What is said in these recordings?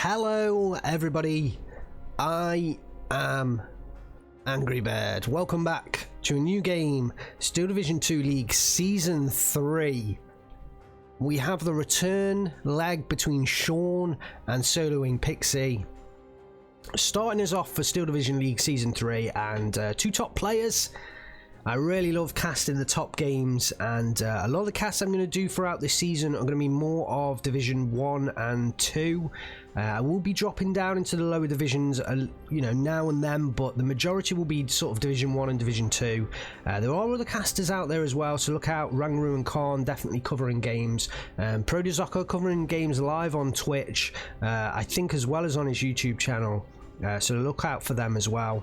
Hello everybody, I am Angry Bird. Welcome back to a new game, Steel Division 2 League Season 3. We have the return leg between Shaun and soloing PIxy. Starting us off for Steel Division League Season 3 and two top players. I really love casting the top games, and a lot of the casts I'm going to do throughout this season are going to be more of Division 1 and 2. I will be dropping down into the lower divisions, you know, now and then, but the majority will be sort of Division 1 and Division 2. There are other casters out there as well, so look out. Rangru and Khan definitely covering games. Prodizocco covering games live on Twitch, I think, as well as on his YouTube channel. So look out for them as well.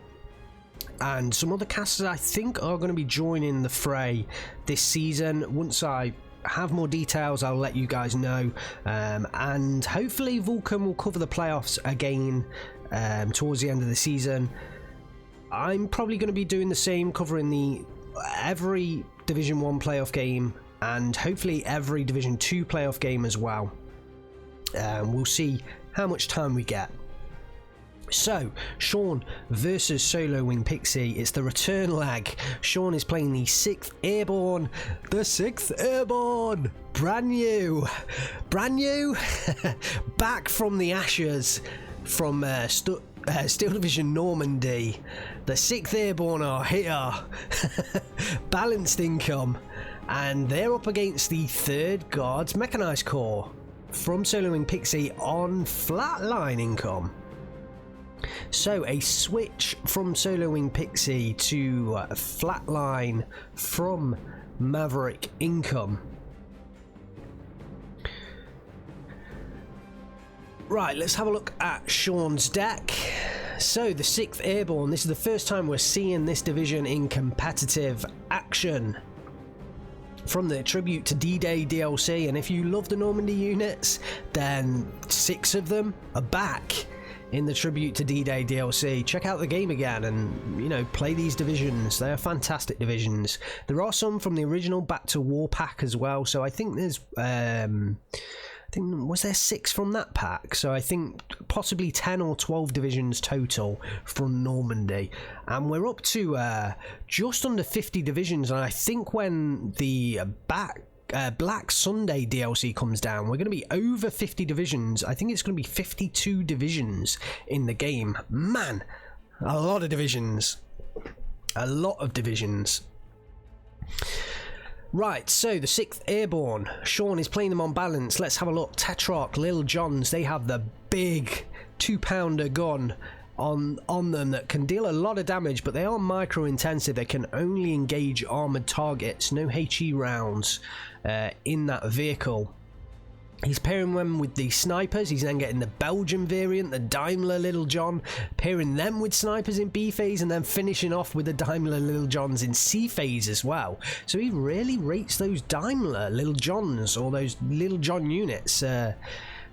And some other casters I think are going to be joining the fray this season. Once I have more details, I'll let you guys know. And hopefully Vulcan will cover the playoffs again towards the end of the season. I'm probably going to be doing the same, covering every Division 1 playoff game and hopefully every Division 2 playoff game as well. We'll see how much time we get. So, Shaun versus soloing PIxy. It's the return leg. Shaun is playing the 6th Airborne. The 6th Airborne! Brand new! Back from the ashes from Steel Division Normandy. The 6th Airborne are here. Balanced income. And they're up against the 3rd Guards Mechanized Corps from soloing PIxy on flatline income. So a switch from soloing PIxy to flatline from Maverick income. Right, let's have a look at Shaun's deck. So the 6th Airborne, this is the first time we're seeing this division in competitive action. From the Tribute to D-Day DLC, and if you love the Normandy units, then 6 of them are back in the Tribute to D-Day DLC. Check out the game again and, you know, play these divisions. They are fantastic divisions. There are some from the original Back to War pack as well, so I think there's was there 6 from that pack? So I think possibly 10 or 12 divisions total from Normandy, and we're up to just under 50 divisions. And I think when the Black Sunday DLC comes down, we're going to be over 50 divisions. I think it's going to be 52 divisions in the game. Man, a lot of divisions. A lot of divisions. Right, so the 6th Airborne. Shaun is playing them on balance. Let's have a look. Tetrarch, Lil Johns, they have the big 2-pounder gun on them that can deal a lot of damage, but they are micro intensive. They can only engage armored targets. No HE rounds in that vehicle. He's pairing them with the snipers. He's then getting the Belgian variant, the Daimler Little John, pairing them with snipers in B phase, and then finishing off with the Daimler Little Johns in C phase as well. So he really rates those Daimler Little Johns, or those Little John units,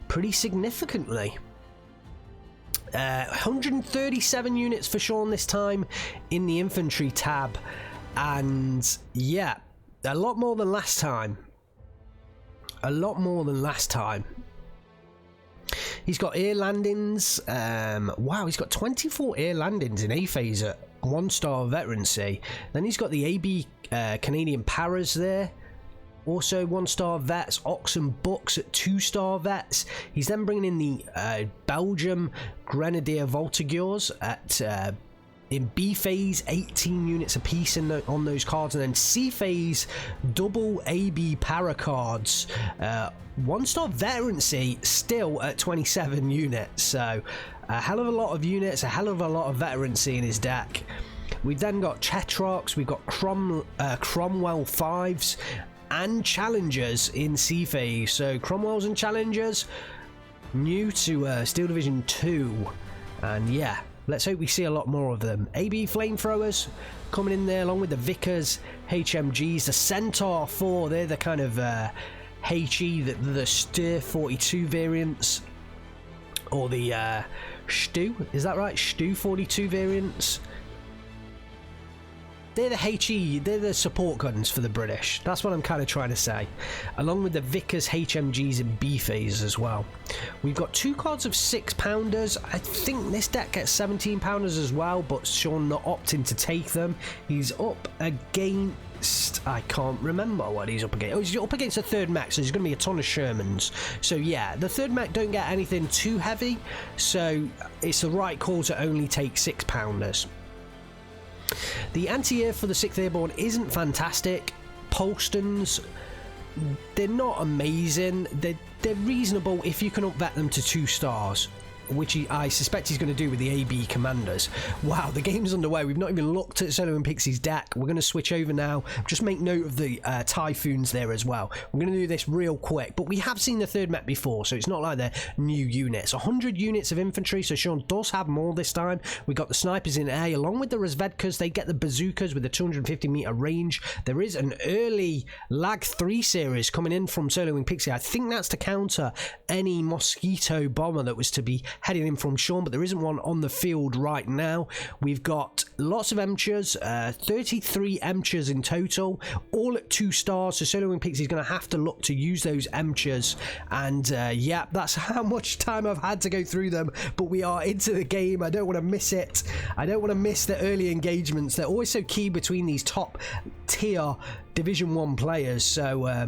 pretty significantly. 137 units for Shaun this time in the infantry tab, and yeah, a lot more than last time. He's got air landings. Wow, he's got 24 air landings in A phase at 1-star veterancy. Then he's got the AB Canadian Paras there. Also 1-star vets, Ox and Bucks at 2-star vets. He's then bringing in the Belgium Grenadier Voltigeurs at in B phase, 18 units apiece on those cards, and then C phase, double AB para cards. 1-star veterancy still at 27 units. So a hell of a lot of units, a hell of a lot of veterancy in his deck. We've then got Tetrarchs, we've got Cromwell 5s and Challengers in C phase. So Cromwells and Challengers new to Steel Division 2, and yeah, let's hope we see a lot more of them. AB Flamethrowers coming in there along with the Vickers HMGs, the Centaur 4, they're the kind of HE, the Stir 42 variants, or the Stu, is that right? Stu 42 variants. they're the HE, they're the support guns for the British. That's what I'm kind of trying to say. Along with the Vickers HMGs and B phase as well. We've got 2 cards of 6-pounders. I think this deck gets 17-pounders as well, but Shaun not opting to take them. He's up against, I can't remember what he's up against. Oh, he's up against a 3rd mech, so there's going to be a ton of Shermans. So yeah, the 3rd mech don't get anything too heavy, so it's the right call to only take 6-pounders. The anti-air for the 6th Airborne isn't fantastic. Polstons, they're not amazing. They're reasonable if you can up-vet them to 2 stars, which I suspect he's going to do with the AB commanders. Wow, the game's underway. We've not even looked at Solo and Pixie's deck. We're going to switch over now. Just make note of the Typhoons there as well. We're going to do this real quick, but we have seen the 3rd mech before, so it's not like they're new units. 100 units of infantry, so Shaun does have more this time. We got the snipers in A, along with the Razvedkas. They get the bazookas with the 250-meter range. There is an early Lag 3 series coming in from Solo and Pixie. I think that's to counter any Mosquito bomber that was to be heading in from Shaun, but there isn't one on the field right now. We've got lots of Emchers, 33 Emchers in total, all at 2 stars, so Solo and Pixie's going to have to look to use those Emchers, and yeah, that's how much time I've had to go through them, but we are into the game. I don't want to miss it. I don't want to miss the early engagements. They're always so key between these top tier Division 1 players, so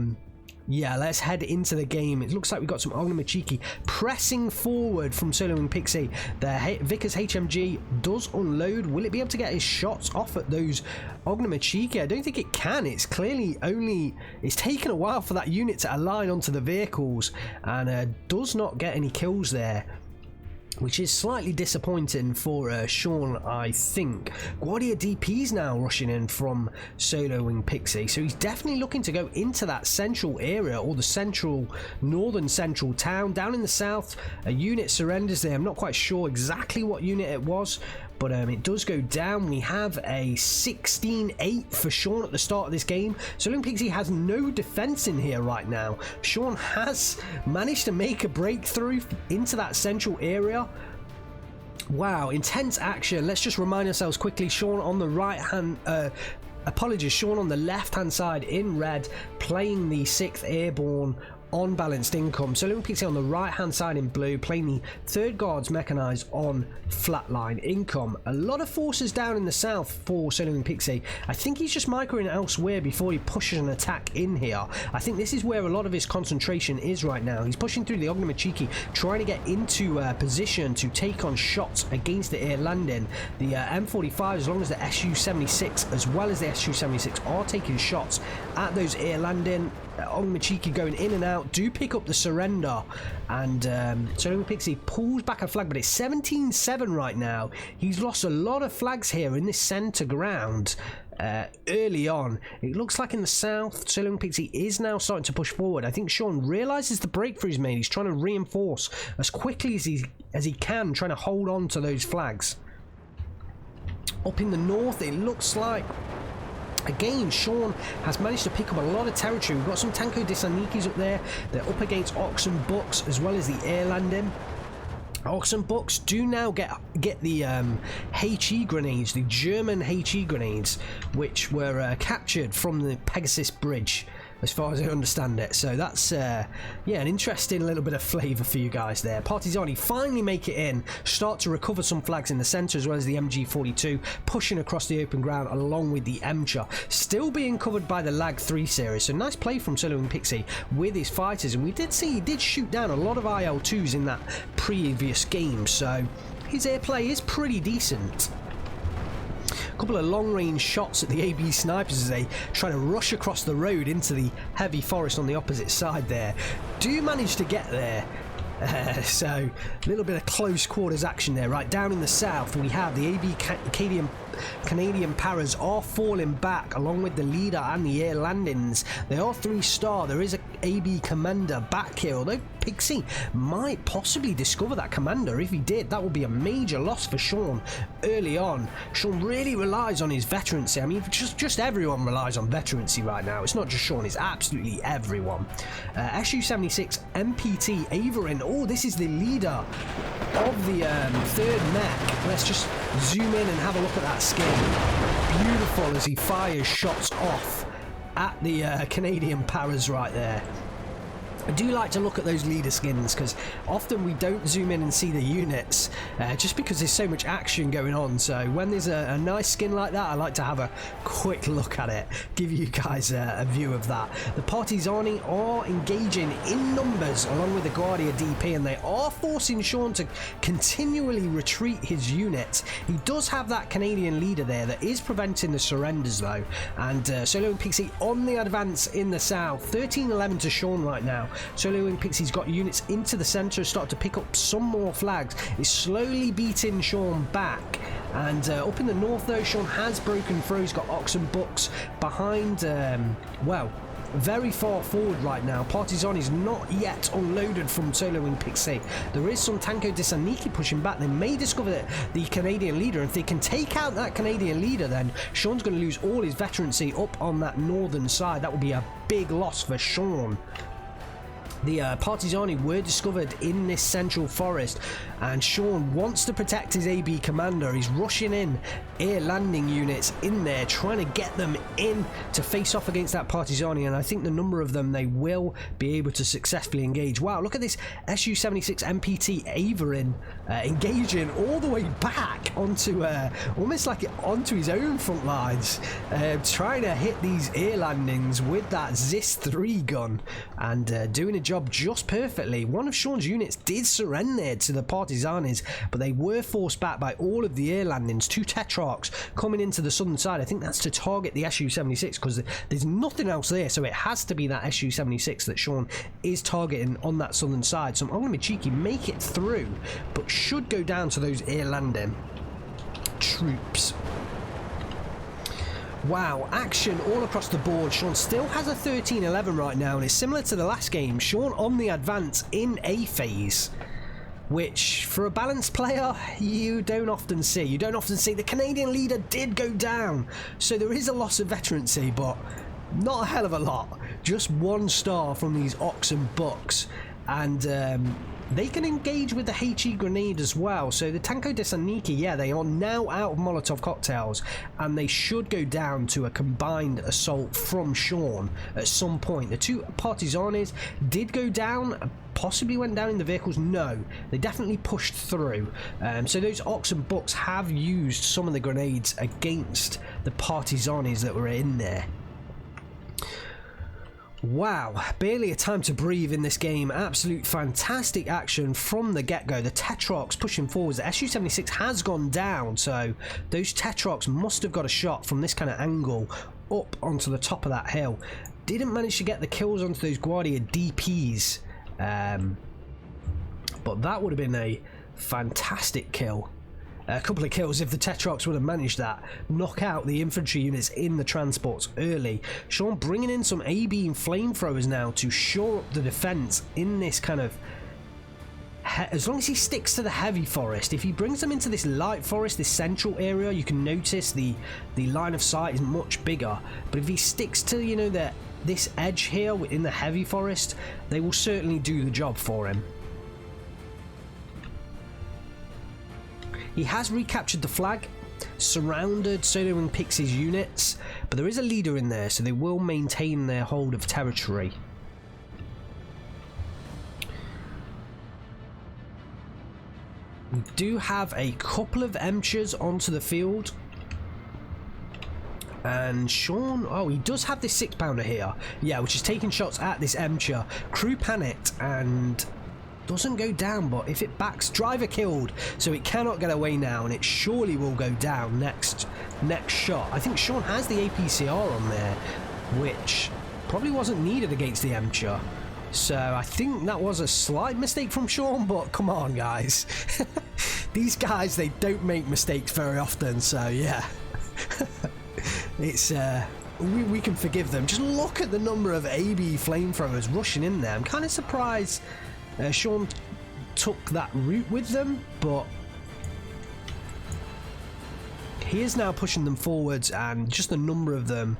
yeah, let's head into the game. It looks like we've got some Ognamachiki pressing forward from Solo and Pixie. The Vickers HMG does unload. Will it be able to get his shots off at those Ognamachiki? I don't think it can. It's clearly it's taken a while for that unit to align onto the vehicles, and does not get any kills there, which is slightly disappointing for Shaun, I think. Guardia DP's now rushing in from Solo and Pixie, so he's definitely looking to go into that central area, or the northern central town. Down in the south, a unit surrenders there. I'm not quite sure exactly what unit it was, but it does go down. We have a 16-8 for Shaun at the start of this game. Solo and Pixie has no defense in here right now. Shaun has managed to make a breakthrough into that central area. Wow, intense action. Let's just remind ourselves quickly. Shaun on the right hand, Shaun on the left hand side in red, playing the 6th Airborne on balanced income. Solo and Pixie on the right hand side in blue, playing the 3rd Guards mechanized on flatline income. A lot of forces down in the south for Solo and Pixie. I think he's just microing elsewhere before he pushes an attack in here. I think this is where a lot of his concentration is right now. He's pushing through the Ognamachiki, trying to get into position to take on shots against the air landing. The M45, as long as the Su-76 as well as the Su-76 are taking shots at those air landing, Ognamachiki going in and out, do pick up the surrender, and Solo and Pixie pulls back a flag, but it's 17-7 right now. He's lost a lot of flags here in this centre ground early on. It looks like in the south, Solo and Pixie is now starting to push forward. I think Shaun realises the breakthrough he's made. He's trying to reinforce as quickly as he can, trying to hold on to those flags. Up in the north, it looks like again, Shaun has managed to pick up a lot of territory. We've got some Tanko Disanikis up there. They're up against Ox and Bucks as well as the air landing. Ox and Bucks do now get the HE grenades, the German HE grenades, which were captured from the Pegasus Bridge, as far as I understand it. So that's yeah, an interesting little bit of flavour for you guys there. Partizani finally make it in, start to recover some flags in the centre, as well as the MG42 pushing across the open ground along with the Emcher, still being covered by the Lag 3 series. So nice play from Solo and Pixie with his fighters, and we did see he did shoot down a lot of IL-2s in that previous game, so his airplay is pretty decent. A couple of long-range shots at the AB snipers as they try to rush across the road into the heavy forest on the opposite side there. Do manage to get there. So a little bit of close quarters action there. Right down in the south, we have the AB Canadian Paras are falling back along with the leader and the air landings. They are 3-star. There is a AB commander back here, although Pixie might possibly discover that commander. If he did, that would be a major loss for Shaun early on. Shaun really relies on his veterancy. I mean, just everyone relies on veterancy right now. It's not just Shaun, it's absolutely everyone. Su-76 MPT Averin. Oh, this is the leader of the 3rd mech. Let's just zoom in and have a look at that skin. beautiful as he fires shots off at the Canadian paras right there. I do like to look at those leader skins because often we don't zoom in and see the units just because there's so much action going on. So when there's a nice skin like that, I like to have a quick look at it, give you guys a view of that. The Partisani are engaging in numbers along with the Guardia DP, and they are forcing Shaun to continually retreat his units. He does have that Canadian leader there that is preventing the surrenders though, and Solo and PIxy on the advance in the south. 13-11 to Shaun right now. Solo and PIxy's got units into the centre, start to pick up some more flags. It's slowly beating Shaun back. And up in the north though, Shaun has broken through. He's got Ox and Bucks behind, well, very far forward right now. Partisan is not yet unloaded from Solo and PIxy. There is some Tanko Disaniki pushing back. They may discover the Canadian leader. If they can take out that Canadian leader, then Shaun's going to lose all his veterancy up on that northern side. That would be a big loss for Shaun. The Partisani were discovered in this central forest, and Shaun wants to protect his AB commander. He's rushing in air landing units in there, trying to get them in to face off against that Partisani, and I think the number of them they will be able to successfully engage. Wow, look at this Su-76 MPT Averin engaging all the way back onto almost like onto his own front lines, trying to hit these air landings with that Zis-3 gun and doing a job just perfectly. One of Shaun's units did surrender to the Partisanis, but they were forced back by all of the air landings. 2 Tetrarchs coming into the southern side. I think that's to target the Su-76 because there's nothing else there, so it has to be that Su-76 that Shaun is targeting on that southern side. So I'm going to be cheeky, make it through, but should go down to those air landing troops. Wow, action all across the board. Shaun still has a 13-11 right now, and it's similar to the last game. Shaun on the advance in A phase, which for a balanced player you don't often see. You don't often see. The Canadian leader did go down, so there is a loss of veterancy, but not a hell of a lot. Just 1 star from these Ox and Bucks, and they can engage with the HE grenade as well. So the Tanko Disaniki, yeah, they are now out of Molotov cocktails, and they should go down to a combined assault from Shaun at some point. The 2 Partisanis did go down, possibly went down in the vehicles. No, they definitely pushed through. So those Ox and Bucks have used some of the grenades against the Partisanis that were in there. Wow, barely a time to breathe in this game. Absolute fantastic action from the get-go. The Tetrarchs pushing forwards. The Su-76 has gone down, so those Tetrarchs must have got a shot from this kind of angle up onto the top of that hill. Didn't manage to get the kills onto those Guardia DPs, but that would have been a fantastic kill. A couple of kills if the Tetrarchs would have managed that. Knock out the infantry units in the transports early. Shaun bringing in some AB and flamethrowers now to shore up the defense in this kind of... As long as he sticks to the heavy forest, if he brings them into this light forest, this central area, you can notice the line of sight is much bigger. But if he sticks to, you know, this edge here in the heavy forest, they will certainly do the job for him. He has recaptured the flag, surrounded Solo and PIxy's units, but there is a leader in there, so they will maintain their hold of territory. We do have a couple of Emchers onto the field. And Shaun, oh, he does have this 6-pounder here. Yeah, which is taking shots at this Emcher. Crew panicked and... doesn't go down, but if it backs, driver killed, so it cannot get away now, and it surely will go down next shot. I think Shaun has the APCR on there, which probably wasn't needed against the Emcher, so I think that was a slight mistake from Shaun, but come on guys. These guys, they don't make mistakes very often, so yeah. It's we can forgive them. Just look at the number of AB flamethrowers rushing in there. I'm kind of surprised Shaun took that route with them, but he is now pushing them forwards, and just the number of them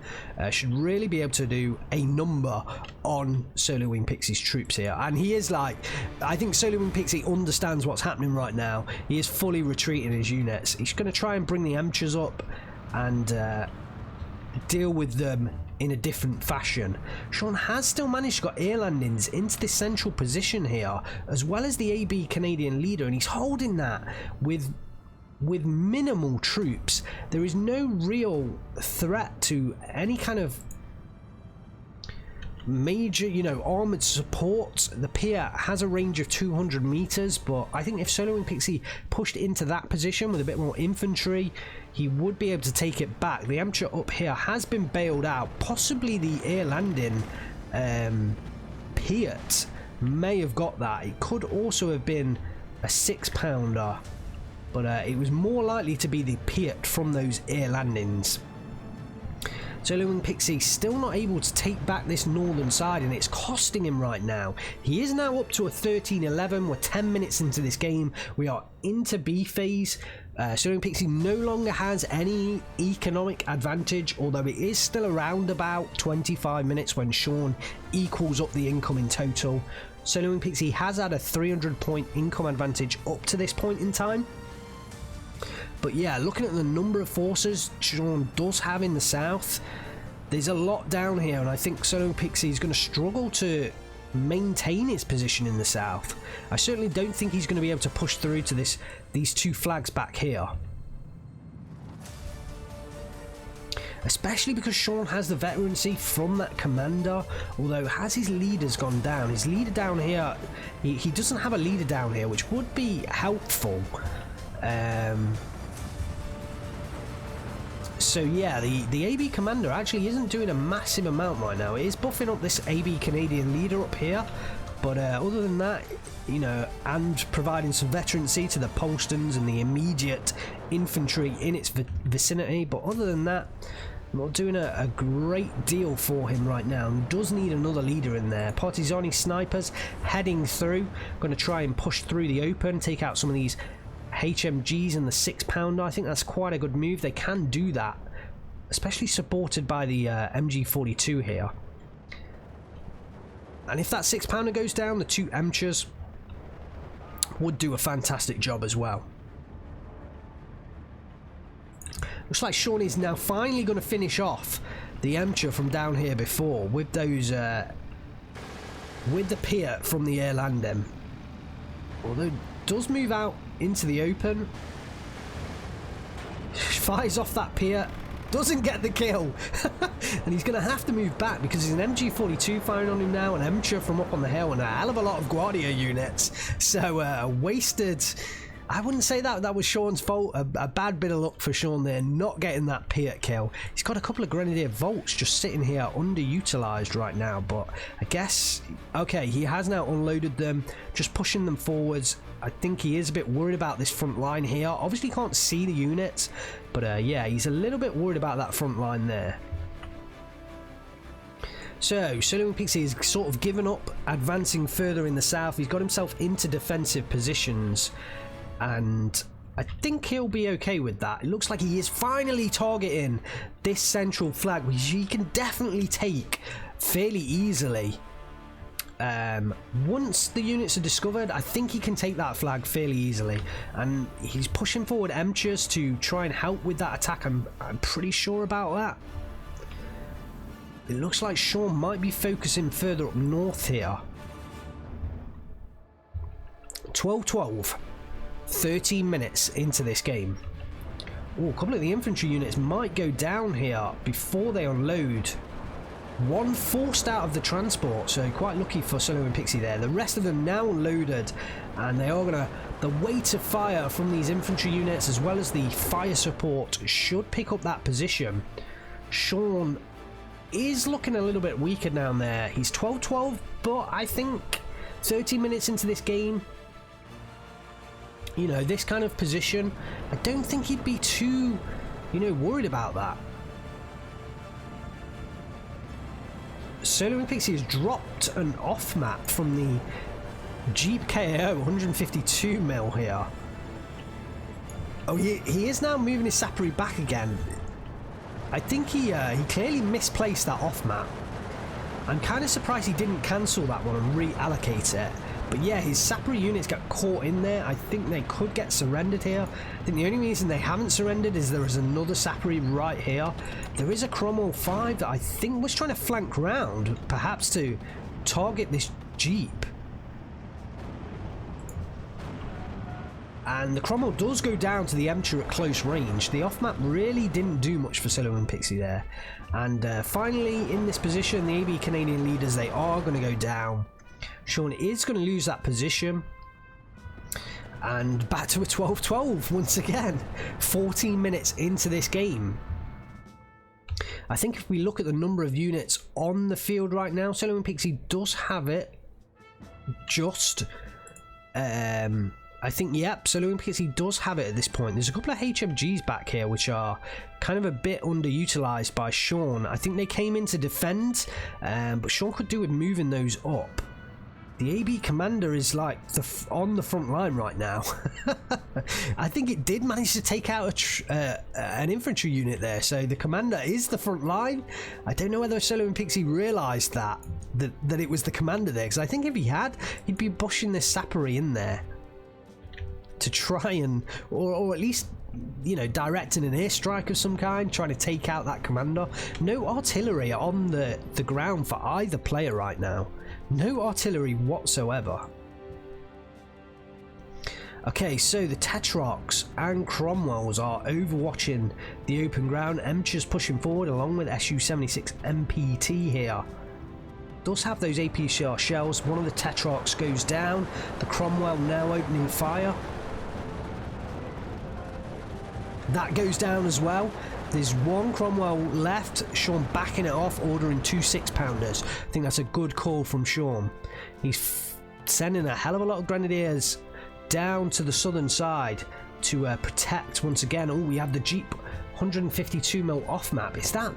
should really be able to do a number on Solo and PIxy's troops here. And he is like, I think Solo and PIxy understands what's happening right now. He is fully retreating his units. He's going to try and bring the Emchers up, and deal with them in a different fashion. Shaun has still managed to got air landings into this central position here, as well as the AB Canadian leader, and he's holding that with minimal troops. There is no real threat to any kind of major, you know, armored support. The pier has a range of 200 meters, but I think if Solo and PIxy pushed into that position with a bit more infantry, he would be able to take it back. The amateur up here has been bailed out. Possibly the air landing Piat may have got that. It could also have been a 6-pounder, but it was more likely to be the Piat from those air landings. Solo and PIxy still not able to take back this northern side, and it's costing him right now. He is now up to a 13-11. We're 10 minutes into this game. We are into B phase. Solo and PIxy no longer has any economic advantage, although it is still around about 25 minutes when Shaun equals up the income in total. Solo and PIxy has had a 300-point income advantage up to this point in time. But yeah, looking at the number of forces Shaun does have in the south, there's a lot down here, and I think Solo and PIxy is going to struggle to maintain his position in the south. I certainly don't think he's going to be able to push through to these two flags back here. Especially because Shaun has the veterancy from that commander, although has his leaders gone down? His leader down here, he doesn't have a leader down here, which would be helpful. So yeah, the AB commander actually isn't doing a massive amount right now. It is buffing up this AB Canadian leader up here, but other than that, you know, and providing some veterancy to the Polstons and the immediate infantry in its vicinity, but other than that, not doing a great deal for him right now. He does need another leader in there. Partizani snipers heading through, going to try and push through the open, take out some of these HMGs and the 6-pounder. I think that's quite a good move. They can do that, especially supported by the MG42 here. And if that 6-pounder goes down, the two Emchers would do a fantastic job as well. Looks like Shaun is now finally going to finish off the Emcher from down here before with those with the pier from the air landing. Although it does move out into the open, fires off that pier, doesn't get the kill, and he's going to have to move back because there's an MG42 firing on him now, an Emcher from up on the hill, and a hell of a lot of Guardia units. So wasted. I wouldn't say that was Shaun's fault. A bad bit of luck for Shaun there, not getting that Piat kill. He's got a couple of Grenadier Volts just sitting here underutilized right now, but I guess, okay, he has now unloaded them, just pushing them forwards. I think he is a bit worried about this front line here. Obviously can't see the units, but yeah, he's a little bit worried about that front line there. So, Solo and PIxy has sort of given up advancing further in the south. He's got himself into defensive positions, and I think he'll be okay with that. It looks like he is finally targeting this central flag, which he can definitely take fairly easily. Once the units are discovered, I think he can take that flag fairly easily, and he's pushing forward Emchers to try and help with that attack. I'm pretty sure about that. It looks like Shaun might be focusing further up north here. 12-12. 13 minutes into this game. Oh, a couple of the infantry units might go down here before they unload. One forced out of the transport, so quite lucky for Solo and PIxy there. The rest of them now unloaded, and they are gonna, the weight of fire from these infantry units as well as the fire support should pick up that position. Shaun is looking a little bit weaker down there. He's 12-12, but I think 13 minutes into this game, you know, this kind of position, I don't think he'd be too, you know, worried about that. Solo and PIxy has dropped an off map from the Jeep KO 152 mil here. Oh, he is now moving his Sappery back again. I think he clearly misplaced that off map. I'm kind of surprised he didn't cancel that one and reallocate it. But yeah, his sapper units got caught in there. I think they could get surrendered here. I think the only reason they haven't surrendered is there is another sapper right here. There is a Cromwell 5 that I think was trying to flank round, perhaps to target this Jeep. And the Cromwell does go down to the Emcher at close range. The off-map really didn't do much for Solo and PIxy there. And finally, in this position, the AB Canadian leaders, they are going to go down. Shaun is going to lose that position. And back to a 12-12 once again. 14 minutes into this game. I think if we look at the number of units on the field right now, Solo and PIxy does have it just... I think, yep, Solo and PIxy does have it at this point. There's a couple of HMGs back here which are kind of a bit underutilized by Shaun. I think they came in to defend, but Shaun could do with moving those up. The AB commander is like on the front line right now. I think it did manage to take out an infantry unit there, so the commander is the front line. I don't know whether Solo and PIxy realised that it was the commander there, because I think if he had, he'd be pushing this sappery in there to try and, or at least, you know, directing an airstrike of some kind, trying to take out that commander. No artillery on the ground for either player right now. No artillery whatsoever. Okay, so the Tetrarchs and Cromwells are overwatching the open ground. Emcher's pushing forward along with Su-76 MPT here. Does have those APCR shells. One of the Tetrarchs goes down. The Cromwell now opening fire. That goes down as well. There's one Cromwell left. Shaun backing it off, ordering 2 6-pounders. I think that's a good call from Shaun. He's sending a hell of a lot of grenadiers down to the southern side to protect once again. Oh, we have the Jeep 152mm off map. Is that?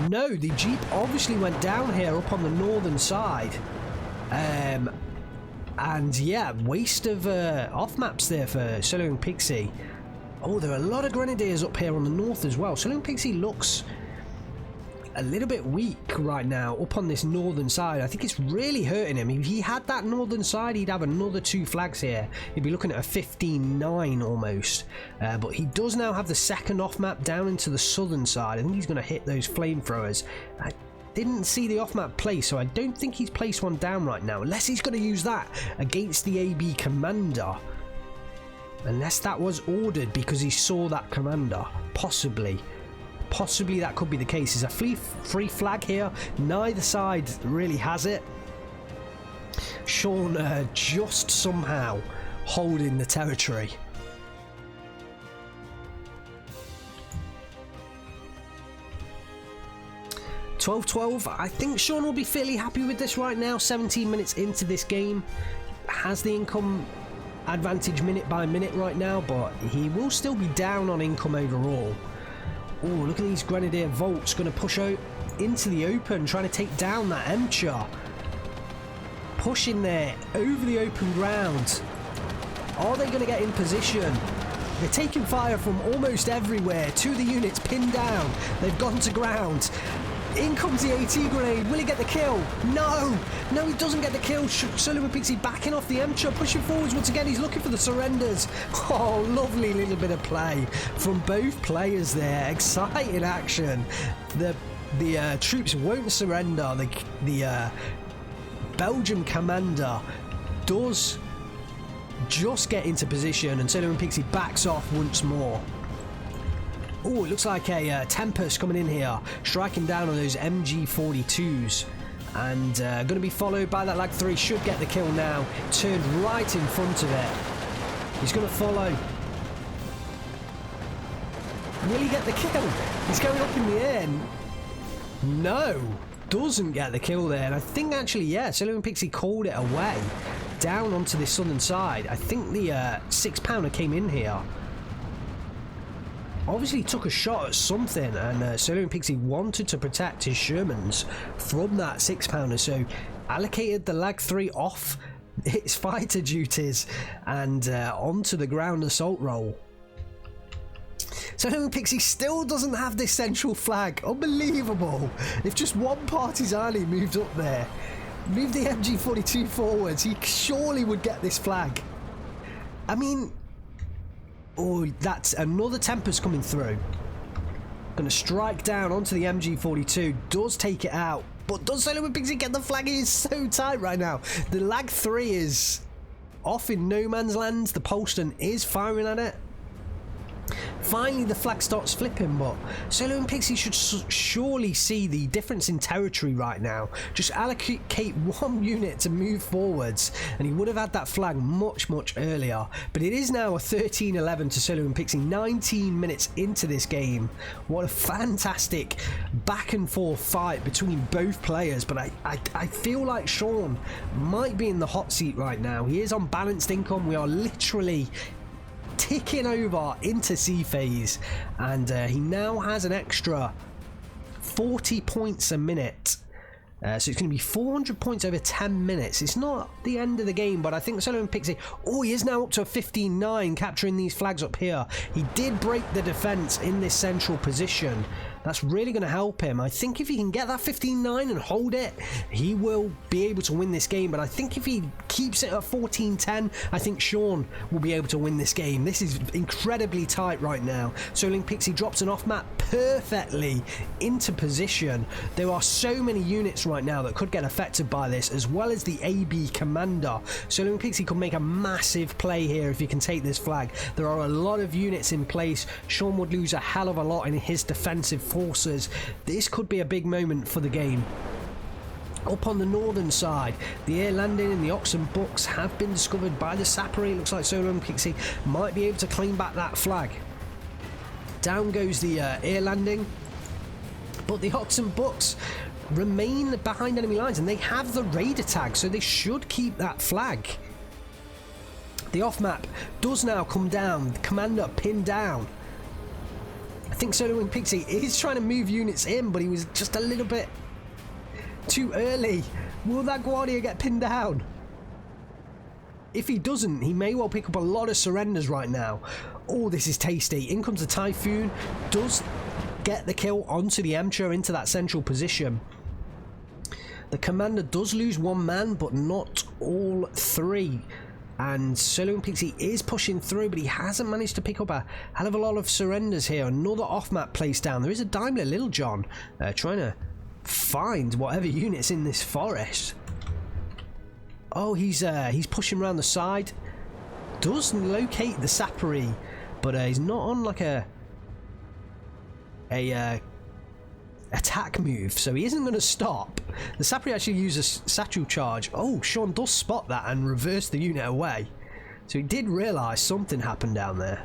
No, the Jeep obviously went down here up on the northern side. And yeah, waste of off maps there for Solo and PIxy. Oh, there are a lot of grenadiers up here on the north as well. Solo and PIxy looks a little bit weak right now up on this northern side. I think it's really hurting him. If he had that northern side, he'd have another 2 flags here. He'd be looking at a 15-9 almost. But he does now have the second off map down into the southern side. I think he's going to hit those flamethrowers. I didn't see the off map place, so I don't think he's placed one down right now, unless he's going to use that against the AB commander. Unless that was ordered because he saw that commander. Possibly that could be the case. There's a free flag here. Neither side really has it. Shaun just somehow holding the territory. (12-12). I think Shaun will be fairly happy with this right now. 17 minutes into this game. Has the income advantage minute by minute right now, but he will still be down on income overall. Oh, look at these Grenadier Volts going to push out into the open, trying to take down that Emcher. Pushing there over the open ground. Are they going to get in position? They're taking fire from almost everywhere. 2 of the units pinned down. They've gone to ground. In comes the AT grenade. Will he get the kill? No! No, he doesn't get the kill. Solo and PIxy backing off the Emcher, pushing forwards once again. He's looking for the surrenders. Oh, lovely little bit of play from both players there. Exciting action. The troops won't surrender. The Belgium commander does just get into position, and Solo and PIxy backs off once more. Oh, it looks like a Tempest coming in here, striking down on those MG42s, and going to be followed by that Lag 3. Should get the kill now. Turned right in front of it. He's going to follow. Will he get the kill? He's going up in the air. No, doesn't get the kill there. And I think actually, yeah, Solo and PIxy called it away down onto the southern side. I think the 6-pounder came in here. Obviously took a shot at something, and Solo and PIxy wanted to protect his Shermans from that 6-pounder, so allocated the Lag 3 off its fighter duties and onto the ground assault role. Solo and PIxy still doesn't have this central flag. Unbelievable. If just one partisan moved up there, Move the MG42 forwards. He surely would get this flag. I mean... Oh, that's another Tempest coming through. Going to strike down onto the MG42. Does take it out. But does Solo PIxy get the flag? It is so tight right now. The lag 3 is off in no man's land. The Polston is firing at it. Finally the flag starts flipping, but Solo and PIxy should surely see the difference in territory right now. Just allocate one unit to move forwards and he would have had that flag much earlier. But it is now a 13-11 to Solo and PIxy, 19 minutes into this game. What a fantastic back and forth fight between both players, but I feel like Shaun might be in the hot seat right now. He is on balanced income. We are literally ticking over into C phase, and he now has an extra 40 points a minute, so it's going to be 400 points over 10 minutes. It's not the end of the game, but I think Solo and PIxy, oh, he is now up to a 15-9 capturing these flags up here. He did break the defense in this central position. That's really going to help him. I think if he can get that 15-9 and hold it, he will be able to win this game. But I think if he keeps it at 14-10, I think Shaun will be able to win this game. This is incredibly tight right now. Solo and PIxy drops an off-map perfectly into position. There are so many units right now that could get affected by this, as well as the AB commander. Solo and PIxy could make a massive play here if he can take this flag. There are a lot of units in place. Shaun would lose a hell of a lot in his defensive forces. This could be a big moment for the game. Up on the northern side, the air landing and the oxen books have been discovered by the sappery. Looks like Solo and PIxy might be able to claim back that flag. Down goes the air landing, but the oxen books remain behind enemy lines and they have the raider tag, so they should keep that flag. The off map does now come down, the commander pinned down. I think Solo and PIxy is trying to move units in, but he was just a little bit too early. Will that Guardia get pinned down? If he doesn't, he may well pick up a lot of surrenders right now. Oh, this is tasty. In comes the Typhoon. Does get the kill onto the Emperor into that central position. The commander does lose one man, but not all three. And Solo and PIxy is pushing through, but he hasn't managed to pick up a hell of a lot of surrenders here. Another off-map place down. There is a Daimler Little John trying to find whatever units in this forest. Oh, he's pushing around the side. Does locate the sappery, but he's not on like a attack move, so he isn't going to stop. The sappery actually uses satchel charge. Oh, Shaun does spot that and reverse the unit away, so he did realise something happened down there.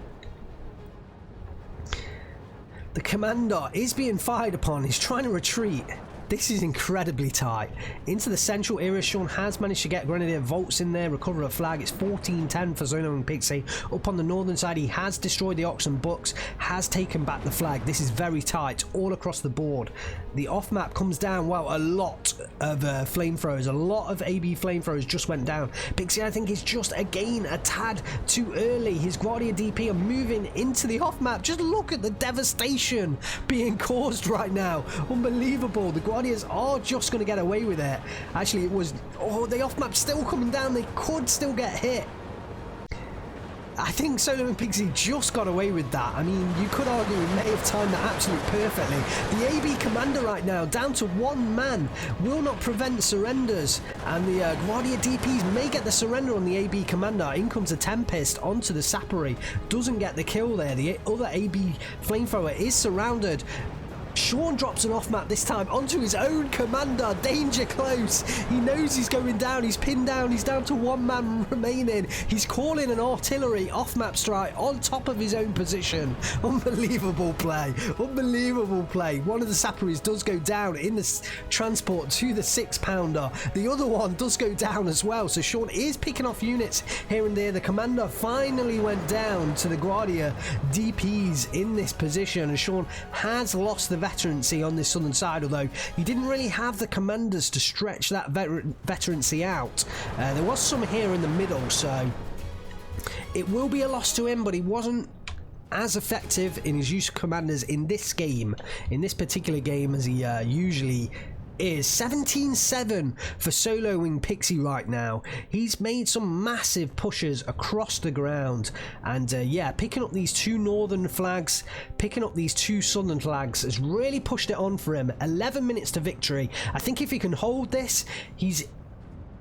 The commander is being fired upon. He's trying to retreat. This is incredibly tight. Into the central area, Shaun has managed to get Grenadier Volts in there, recover a flag. It's 14-10 for Solo and PIxy. Up on the northern side, he has destroyed the Oxen Books, has taken back the flag. This is very tight all across the board. The off-map comes down. Wow, a lot of flamethrowers, a lot of AB flamethrowers just went down. PIxy, I think, is just, again, a tad too early. His Guardia DP are moving into the off-map. Just look at the devastation being caused right now. Unbelievable. The Guardians are just going to get away with it. Actually, it was... Oh, the off-map still coming down. They could still get hit. I think Solo and PIxy just got away with that. I mean, you could argue he may have timed that absolutely perfectly. The AB commander right now, down to one man, will not prevent surrenders. And the Guardia DPs may get the surrender on the AB commander. In comes a Tempest onto the sappery. Doesn't get the kill there. The other AB flamethrower is surrounded. Shaun drops an off-map this time onto his own commander. Danger close. He knows he's going down. He's pinned down. He's down to one man remaining. He's calling an artillery off-map strike on top of his own position. Unbelievable play. Unbelievable play. One of the sapperies does go down in the transport to the 6-pounder. The other one does go down as well. So Shaun is picking off units here and there. The commander finally went down to the Guardia DPs in this position. And Shaun has lost the veterancy on this southern side, although he didn't really have the commanders to stretch that veterancy out. There was some here in the middle, so it will be a loss to him, but he wasn't as effective in his use of commanders in this game, in this particular game, as he usually is 17-7 for soloing PIxy right now. He's made some massive pushes across the ground, and yeah, picking up these 2 northern flags, picking up these 2 southern flags has really pushed it on for him. 11 minutes to victory. I think if he can hold this, he's...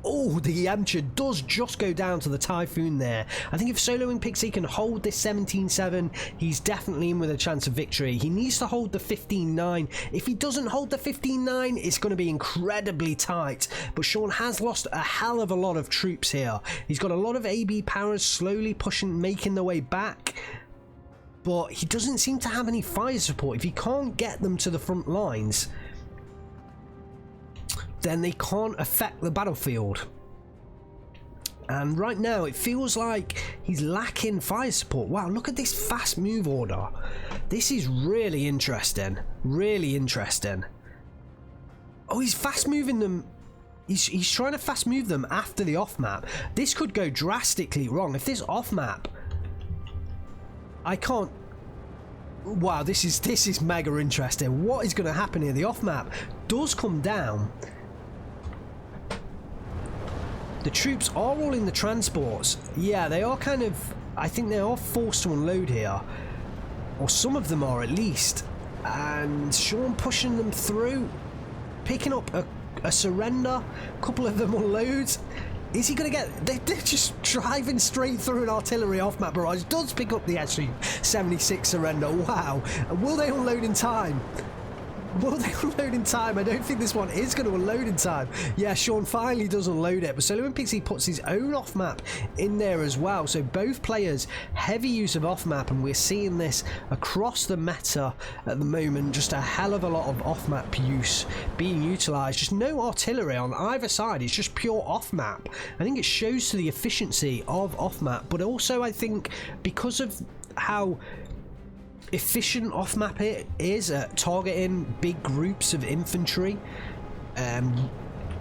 Oh, the Amateur does just go down to the Typhoon there. I think if soloing PIxy can hold this 17-7, he's definitely in with a chance of victory. He needs to hold the 15-9. If he doesn't hold the 15-9, it's going to be incredibly tight. But Shaun has lost a hell of a lot of troops here. He's got a lot of AB powers slowly pushing, making their way back. But he doesn't seem to have any fire support. If he can't get them to the front lines, then they can't affect the battlefield. And right now it feels like he's lacking fire support. Wow, look at this fast move order. This is really interesting. Really interesting. Oh, he's fast moving them. He's trying to fast move them after the off map. This could go drastically wrong. If this off map... I can't... Wow, this is mega interesting. What is going to happen here? The off map does come down. The troops are all in the transports. Yeah, they are kind of... I think they are forced to unload here. Or some of them are, at least. And Shaun pushing them through. Picking up a surrender. A couple of them unload. Is he going to get... They're just driving straight through an artillery off-map barrage. Does pick up the SU-76 surrender. Wow. Will they unload in time? Will they unload in time? I don't think this one is going to unload in time. Yeah, Shaun finally does unload it, but soloing PIxy puts his own off-map in there as well. So both players, heavy use of off-map, and we're seeing this across the meta at the moment. Just a hell of a lot of off-map use being utilised. Just no artillery on either side. It's just pure off-map. I think it shows to the efficiency of off-map, but also I think because of how efficient off-map it is at targeting big groups of infantry,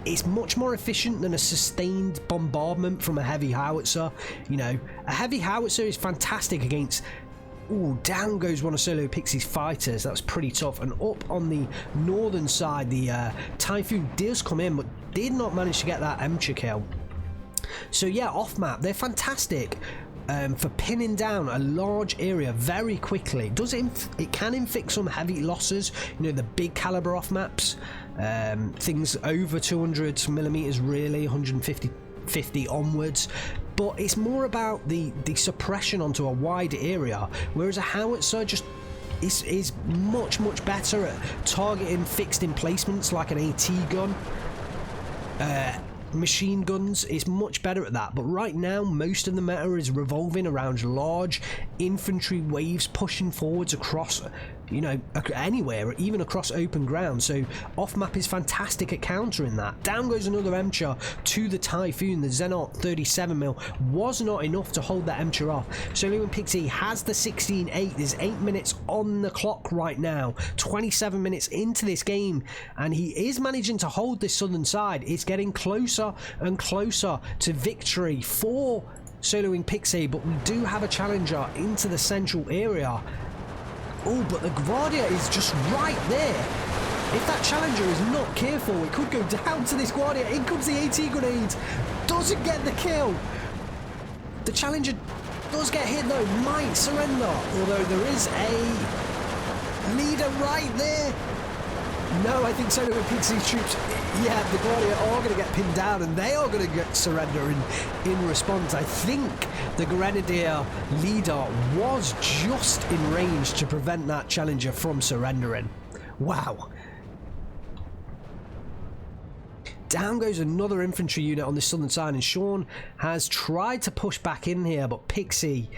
it's much more efficient than a sustained bombardment from a heavy howitzer. You know, a heavy howitzer is fantastic against... Ooh, down goes one of solo PIxy's fighters. That was pretty tough. And up on the northern side, the Typhoon does come in, but did not manage to get that Amateur kill. So yeah, off-map, they're fantastic for pinning down a large area very quickly. It can inflict some heavy losses, you know, the big caliber off maps, things over 200mm really, 150 onwards, but it's more about the suppression onto a wide area, whereas a howitzer just is much better at targeting fixed emplacements like an AT gun. Machine guns is much better at that, but right now most of the meta is revolving around large infantry waves pushing forwards across, you know, anywhere, even across open ground. So off map is fantastic at countering that. Down goes another Emcher to the Typhoon. The Zenart 37mm was not enough to hold that Emcher off. So Soloing PIxy has the 16-8. There's 8 minutes on the clock right now, 27 minutes into this game, and he is managing to hold this southern side. It's getting closer and closer to victory for Soloing PIxy, but we do have a challenger into the central area. Oh, but the Guardia is just right there. If that challenger is not careful, it could go down to this Guardia. In comes the AT grenade. Doesn't get the kill. The challenger does get hit though, might surrender, although there is a leader right there. No, I think Soloing PIxy's troops, yeah, the Guardia are going to get pinned down and they are going to get surrender in response. I think the Grenadier leader was just in range to prevent that challenger from surrendering. Wow. Down goes another infantry unit on the southern side, and Shaun has tried to push back in here, but PIxy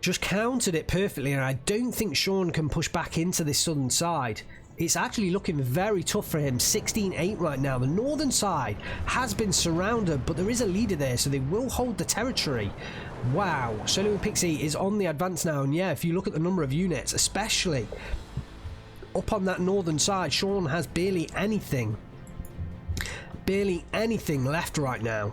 just countered it perfectly, and I don't think Shaun can push back into this southern side. It's actually looking very tough for him. 16-8 right now. The northern side has been surrounded, but there is a leader there, so they will hold the territory. Wow. Soloing PIxy is on the advance now, and yeah, if you look at the number of units, especially up on that northern side, Shaun has barely anything left right now.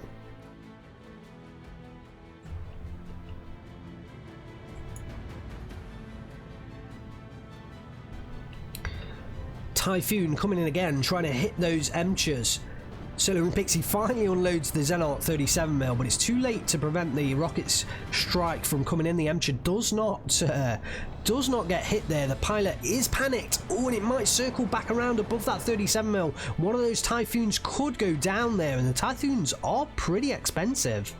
Typhoon coming in again, trying to hit those Emchers. Solo and PIxy finally unloads the Xenart 37mm, but it's too late to prevent the rocket's strike from coming in. The Emcher does not get hit there. The pilot is panicked. Oh, and it might circle back around above that 37mm. One of those Typhoons could go down there, and the Typhoons are pretty expensive.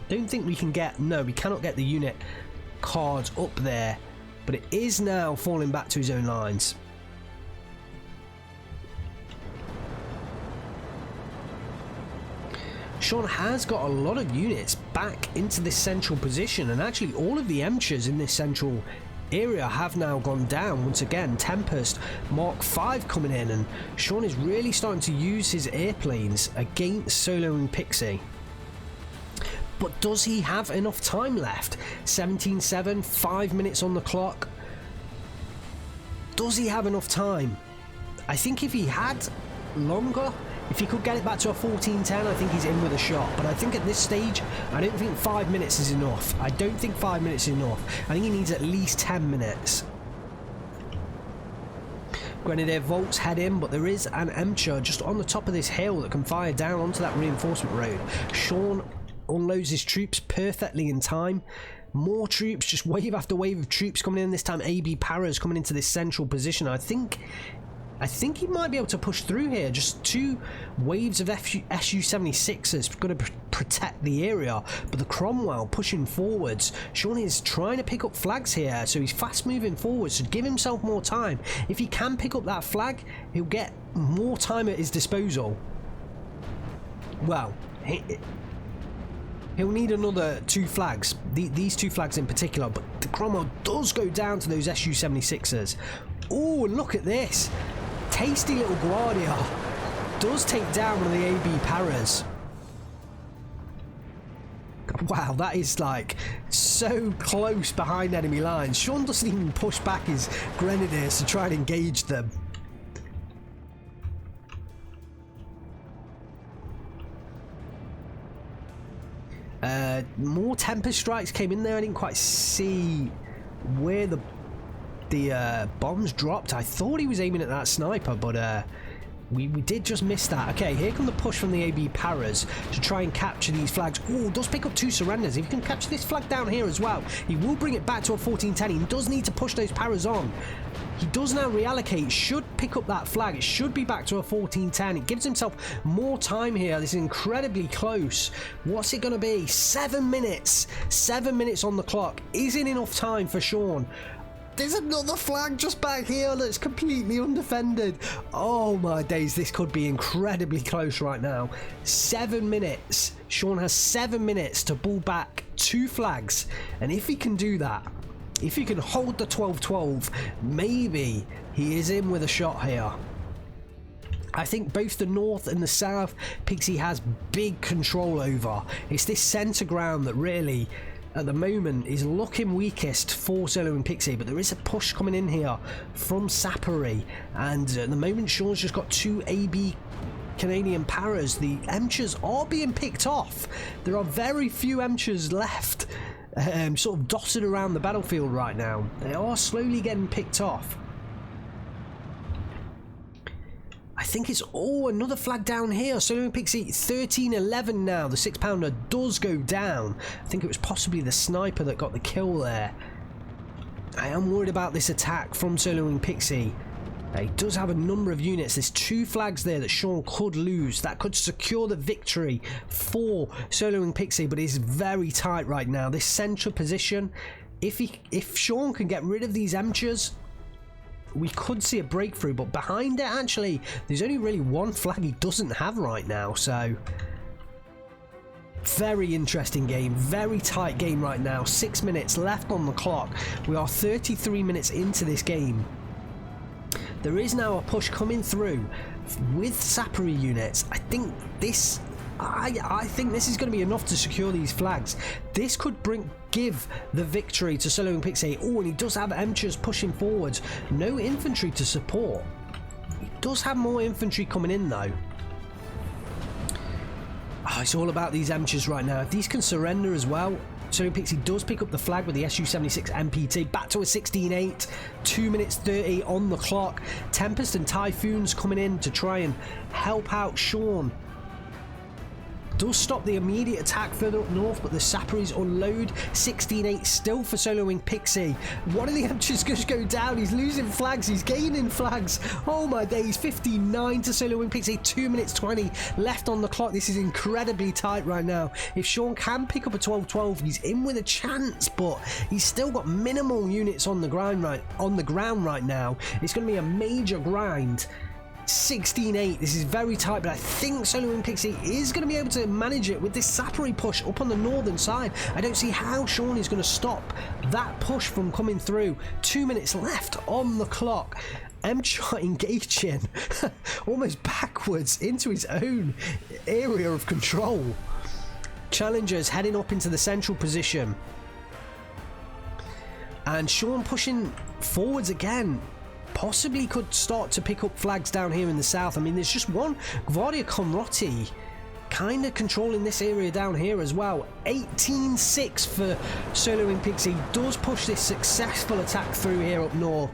Don't think we can get... No, we cannot get the unit cards up there, but it is now falling back to his own lines. Shaun has got a lot of units back into this central position, and actually all of the Emchers in this central area have now gone down. Once again, Tempest Mark 5 coming in, and Shaun is really starting to use his airplanes against Solo and PIxy. But does he have enough time left? 17-7, 5 minutes on the clock. Does he have enough time? I think if he had longer, if he could get it back to a 14-10, I think he's in with a shot. But I think at this stage, I don't think 5 minutes is enough. I don't think 5 minutes is enough. I think he needs at least 10 minutes. Grenadier Volts head in, but there is an Emcher just on the top of this hill that can fire down onto that reinforcement road. Shaun unloads his troops perfectly in time. More troops, just wave after wave of troops coming in. This time AB Paras coming into this central position. I think he might be able to push through here. Just 2 waves of SU-76s going to protect the area, but the Cromwell pushing forwards. Shaun is trying to pick up flags here, so he's fast moving forwards to give himself more time. If he can pick up that flag, he'll get more time at his disposal. Well, he'll need another 2 flags, these 2 flags in particular, but the Cromwell does go down to those SU-76s. Oh, look at this. Tasty little Guardia does take down one of the AB Paras. Wow, that is like so close behind enemy lines. Shaun doesn't even push back his Grenadiers to try and engage them. More Tempest strikes came in there. I didn't quite see where the bombs dropped. I thought he was aiming at that sniper, but we did just miss that. Okay, here come the push from the AB Paras to try and capture these flags. Oh, does pick up 2 surrenders. If he can capture this flag down here as well, he will bring it back to a 14-10. He does need to push those Paras on. He does now reallocate, should pick up that flag. It should be back to a 14-10. It gives himself more time here. This is incredibly close. What's it going to be? 7 minutes. 7 minutes on the clock. Isn't enough time for Shaun. There's another flag just back here that's completely undefended. Oh my days, this could be incredibly close right now. 7 minutes. Shaun has 7 minutes to pull back 2 flags. And if he can do that, if he can hold the 12-12, maybe he is in with a shot here. I think both the north and the south, PIxy has big control over. It's this centre ground that really, at the moment, is looking weakest for Solo and PIxy, but there is a push coming in here from Sapari, and at the moment Shaun's just got 2 AB Canadian Paras. The Emchers are being picked off. There are very few Emchers left, sort of dotted around the battlefield right now. They are slowly getting picked off. I think it's... Oh, another flag down here. Solo and PIxy 13-11 now. The 6-pounder does go down. I think it was possibly the sniper that got the kill there. I am worried about this attack from Solo and PIxy. He does have a number of units. There's 2 flags there that Shaun could lose. That could secure the victory for Solo and PIxy, but it's very tight right now. This central position, if Shaun can get rid of these Emchers, we could see a breakthrough, but behind it, actually, there's only really 1 flag he doesn't have right now, so... Very interesting game, very tight game right now. 6 minutes left on the clock. We are 33 minutes into this game. There is now a push coming through with Sapari units. I think this... I think this is going to be enough to secure these flags. This could give the victory to Solo and PIxy. Oh, and he does have Emchers pushing forwards. No infantry to support. He does have more infantry coming in though. Oh, it's all about these Emchers right now. If these can surrender as well, So PIxy does pick up the flag with the SU-76 MPT. Back to a 16-8. 2 minutes 30 on the clock. Tempest and Typhoon's coming in to try and help out Shaun. Does stop the immediate attack further up north, but the Saparis unload. 16-8 still for Solo Wing PIxy. One of the Emchers just go down. He's losing flags. He's gaining flags. Oh my days. 59 to Solo Wing PIxy. 2 minutes 20 left on the clock. This is incredibly tight right now. If Shaun can pick up a 12-12, he's in with a chance, but he's still got minimal units on the ground right now. It's going to be a major grind. 16-8, this is very tight, but I think Solo Wing PIxy is going to be able to manage it with this Sapari push up on the northern side. I don't see how Shaun is going to stop that push from coming through. 2 minutes left on the clock. Emcher engaging almost backwards into his own area of control. Challengers heading up into the central position. And Shaun pushing forwards again. Possibly could start to pick up flags down here in the south. I mean, there's just one Guardia Conrotti kind of controlling this area down here as well. 18-6 for Solo Wing PIxy. Does push this successful attack through here up north.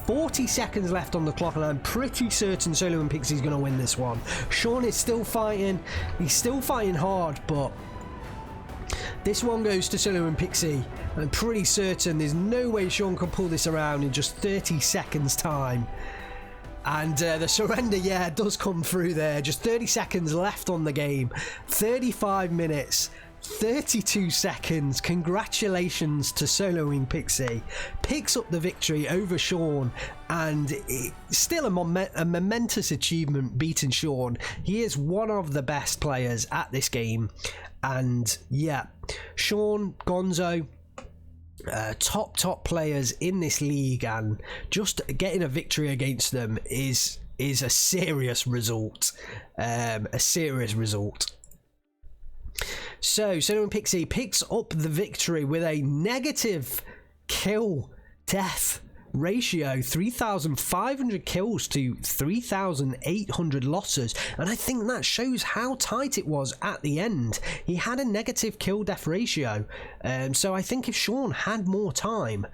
40 seconds left on the clock, and I'm pretty certain Solo Wing PIxy is going to win this one. Shaun is still fighting. He's still fighting hard, but this one goes to Solo Wing PIxy. I'm pretty certain there's no way Shaun can pull this around in just 30 seconds time. And the surrender, yeah, does come through there. Just 30 seconds left on the game. 35 minutes, 32 seconds. Congratulations to Solo Wing PIxy. Picks up the victory over Shaun, and it's still a momentous achievement beating Shaun. He is one of the best players at this game. And yeah, Shaun, Gonzo, top players in this league, and just getting a victory against them is a serious result. So Solo Wing PIxy picks up the victory with a negative kill death ratio, 3,500 kills to 3,800 losses, and I think that shows how tight it was at the end. He had a negative kill death ratio, so I think if Shaun had more time,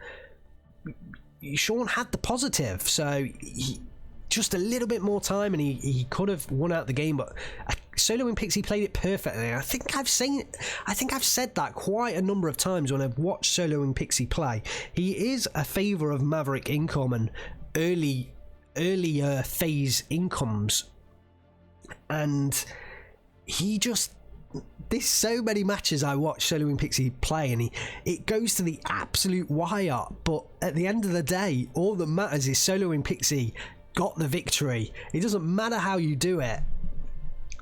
Shaun had the positive, so just a little bit more time and he could have won out the game. But Solo Wing PIxy played it perfectly. I think I've said that quite a number of times when I've watched Solo Wing PIxy play. He is a favour of Maverick income and earlier phase incomes, and there's so many matches I watch Solo Wing PIxy play, and it goes to the absolute wire. But at the end of the day, all that matters is Solo Wing PIxy got the victory. It doesn't matter how you do it.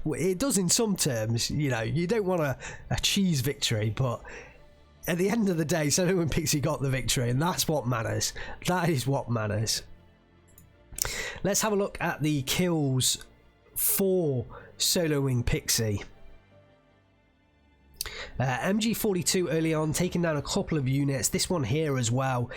It does in some terms, you know, you don't want a cheese victory, but at the end of the day, Solo Wing PIxy got the victory, and that's what matters. That is what matters. Let's have a look at the kills for Solo Wing PIxy. MG42 early on, taking down a couple of units. This one here as well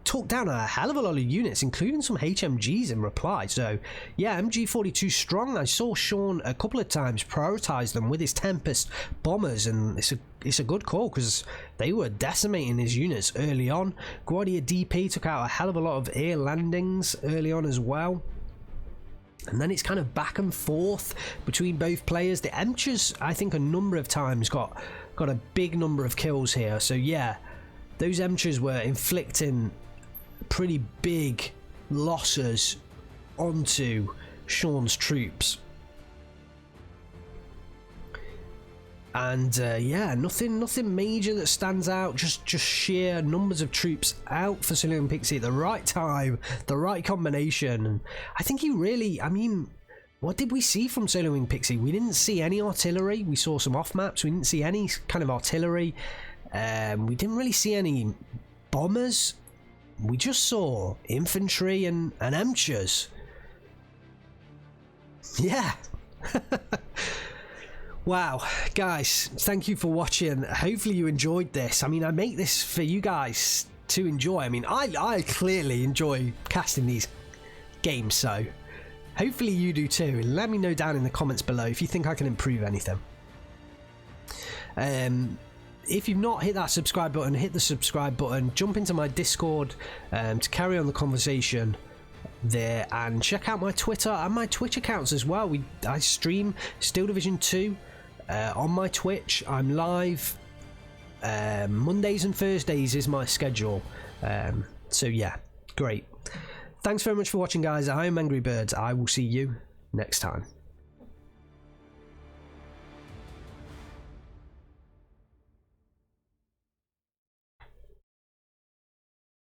took down a hell of a lot of units, including some HMGs in reply. So yeah, MG42 strong. I saw Shaun a couple of times prioritize them with his Tempest bombers, and it's a good call because they were decimating his units early on. Guardia DP took out a hell of a lot of air landings early on as well. And then it's kind of back and forth between both players. The Emchers, I think, a number of times got a big number of kills here. So yeah, those Emchers were inflicting pretty big losses onto Shaun's troops. And yeah, nothing major that stands out. Just sheer numbers of troops out for Solo Wing PIxy at the right time, the right combination. And I think he really, I mean, what did we see from Solo Wing PIxy? We didn't see any artillery. We saw some off maps. We didn't see any kind of artillery. We didn't really see any bombers. We just saw infantry and Emchers. Yeah. Wow, guys, thank you for watching. Hopefully you enjoyed this. I mean, I make this for you guys to enjoy. I mean, I clearly enjoy casting these games, so hopefully you do too. Let me know down in the comments below if you think I can improve anything. if you've not hit that subscribe button, hit the subscribe button. Jump into my Discord to carry on the conversation there, and check out my Twitter and my Twitch accounts as well. I stream Steel Division 2 on my Twitch. I'm live Mondays and Thursdays is my schedule. So yeah, great. Thanks very much for watching, guys. I am Angry Birds. I will see you next time.